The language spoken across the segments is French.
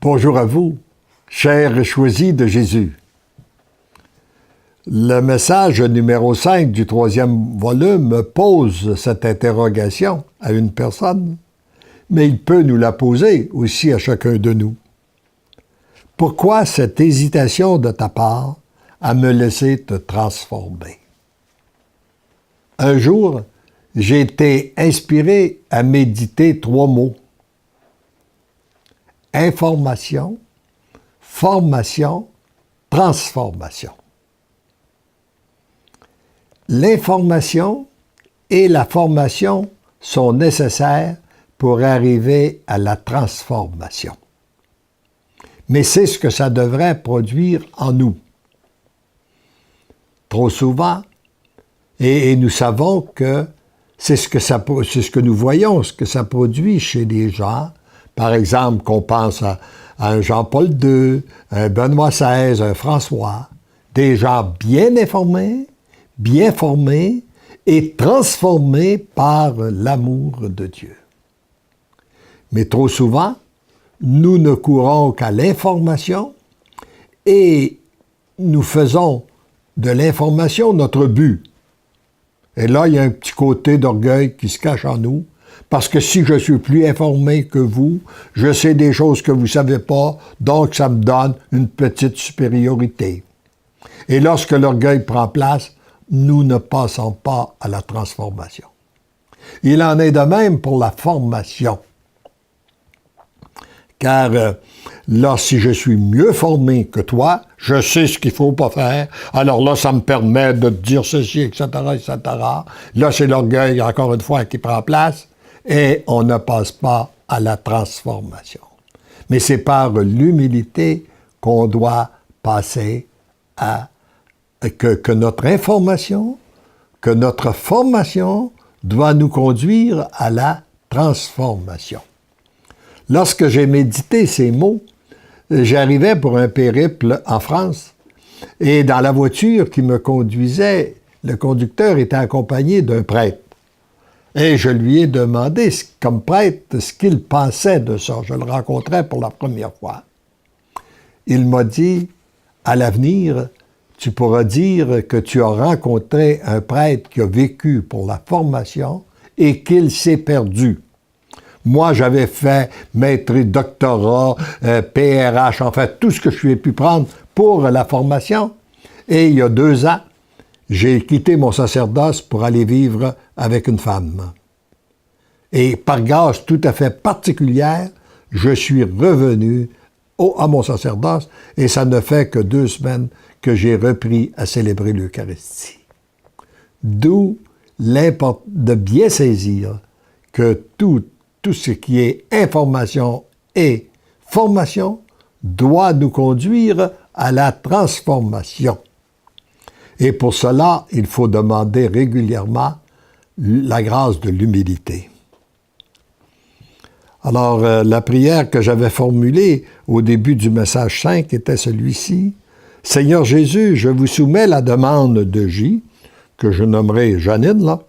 Bonjour à vous, chers choisis de Jésus. Le message numéro 5 du 3e volume pose cette interrogation à une personne, mais il peut nous la poser aussi à chacun de nous. Pourquoi cette hésitation de ta part à me laisser te transformer? Un jour, j'ai été inspiré à méditer 3 mots. Information, formation, transformation. L'information et la formation sont nécessaires pour arriver à la transformation. Mais c'est ce que ça devrait produire en nous. Trop souvent, et nous savons que c'est ce que nous voyons, ce que ça produit chez les gens. Par exemple, qu'on pense à un Jean-Paul II, un Benoît XVI, un François, des gens bien informés, bien formés et transformés par l'amour de Dieu. Mais trop souvent, nous ne courons qu'à l'information et nous faisons de l'information notre but. Et là, il y a un petit côté d'orgueil qui se cache en nous. Parce que si je suis plus informé que vous, je sais des choses que vous ne savez pas, donc ça me donne une petite supériorité. Et lorsque l'orgueil prend place, nous ne passons pas à la transformation. Il en est de même pour la formation. Car là, si je suis mieux formé que toi, je sais ce qu'il ne faut pas faire. Alors là, ça me permet de te dire ceci, etc., etc. Là, c'est l'orgueil, encore une fois, qui prend place. Et on ne passe pas à la transformation. Mais c'est par l'humilité qu'on doit passer à que notre information, que notre formation doit nous conduire à la transformation. Lorsque j'ai médité ces mots, j'arrivais pour un périple en France et dans la voiture qui me conduisait, le conducteur était accompagné d'un prêtre. Et je lui ai demandé, comme prêtre, ce qu'il pensait de ça. Je le rencontrais pour la première fois. Il m'a dit, à l'avenir, tu pourras dire que tu as rencontré un prêtre qui a vécu pour la formation et qu'il s'est perdu. Moi, j'avais fait maîtrise, doctorat, PRH, en fait, tout ce que je pu prendre pour la formation. Et il y a 2 ans, j'ai quitté mon sacerdoce pour aller vivre avec une femme. Et par grâce tout à fait particulière, je suis revenu à mon sacerdoce et ça ne fait que 2 semaines que j'ai repris à célébrer l'Eucharistie. D'où l'importance de bien saisir que tout ce qui est information et formation doit nous conduire à la transformation. Et pour cela, il faut demander régulièrement la grâce de l'humilité. Alors, la prière que j'avais formulée au début du message 5 était celui-ci. « Seigneur Jésus, je vous soumets la demande de J, que je nommerai Janine, là.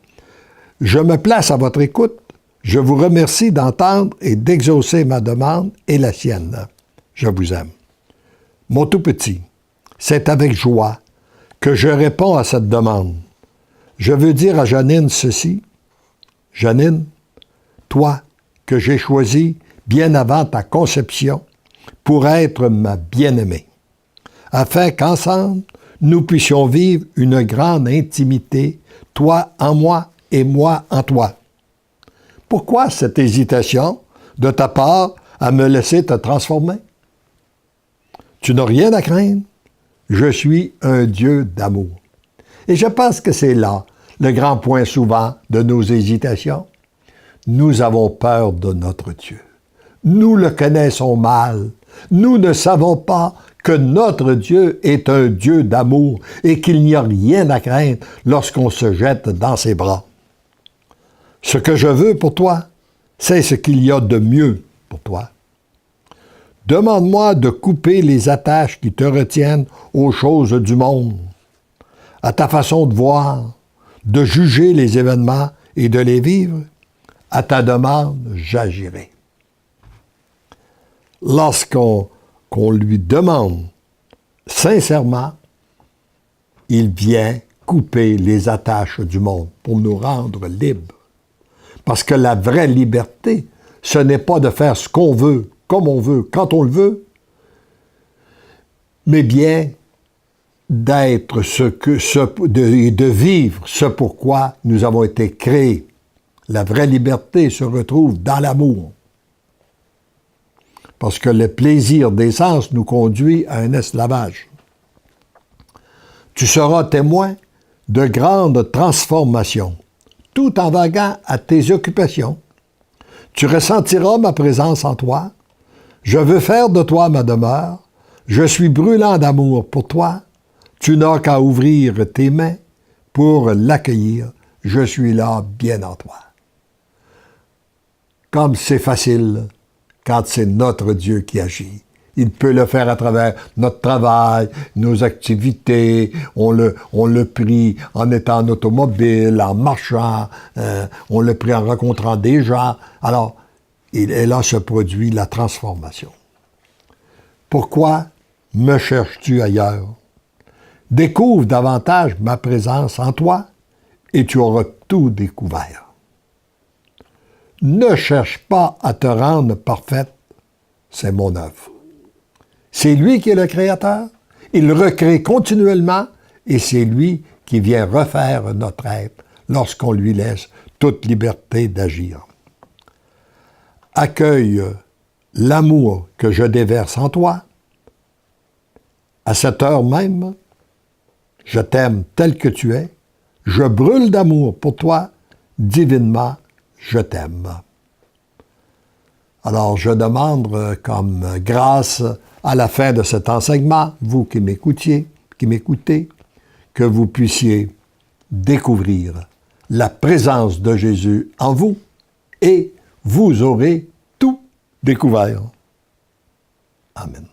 Je me place à votre écoute. Je vous remercie d'entendre et d'exaucer ma demande et la sienne. Je vous aime. Mon tout petit, c'est avec joie que je réponds à cette demande. Je veux dire à Janine ceci. Janine, toi que j'ai choisi bien avant ta conception pour être ma bien-aimée, afin qu'ensemble, nous puissions vivre une grande intimité, toi en moi et moi en toi. Pourquoi cette hésitation de ta part à me laisser te transformer? Tu n'as rien à craindre. Je suis un Dieu d'amour. Et je pense que c'est là le grand point souvent de nos hésitations. Nous avons peur de notre Dieu. Nous le connaissons mal. Nous ne savons pas que notre Dieu est un Dieu d'amour et qu'il n'y a rien à craindre lorsqu'on se jette dans ses bras. Ce que je veux pour toi, c'est ce qu'il y a de mieux pour toi. Demande-moi de couper les attaches qui te retiennent aux choses du monde, à ta façon de voir, de juger les événements et de les vivre. À ta demande, j'agirai. lorsqu'on lui demande sincèrement, il vient couper les attaches du monde pour nous rendre libres. Parce que la vraie liberté, ce n'est pas de faire ce qu'on veut, comme on veut, quand on le veut, mais bien d'être de vivre ce pourquoi nous avons été créés. La vraie liberté se retrouve dans l'amour. Parce que le plaisir des sens nous conduit à un esclavage. Tu seras témoin de grandes transformations, tout en vaguant à tes occupations. Tu ressentiras ma présence en toi. Je veux faire de toi ma demeure. Je suis brûlant d'amour pour toi. Tu n'as qu'à ouvrir tes mains pour l'accueillir. Je suis là bien en toi. Comme c'est facile quand c'est notre Dieu qui agit. Il peut le faire à travers notre travail, nos activités, on le prie en étant en automobile, en marchant, on le prie en rencontrant des gens. Alors, et là se produit la transformation. Pourquoi me cherches-tu ailleurs? Découvre davantage ma présence en toi et tu auras tout découvert. Ne cherche pas à te rendre parfaite, c'est mon œuvre. C'est lui qui est le créateur, il recrée continuellement et c'est lui qui vient refaire notre être lorsqu'on lui laisse toute liberté d'agir. Accueille l'amour que je déverse en toi. À cette heure même, je t'aime tel que tu es. Je brûle d'amour pour toi. Divinement, je t'aime. Alors, je demande comme grâce à la fin de cet enseignement, vous qui m'écoutez, que vous puissiez découvrir la présence de Jésus en vous et vous aurez tout découvert. Amen.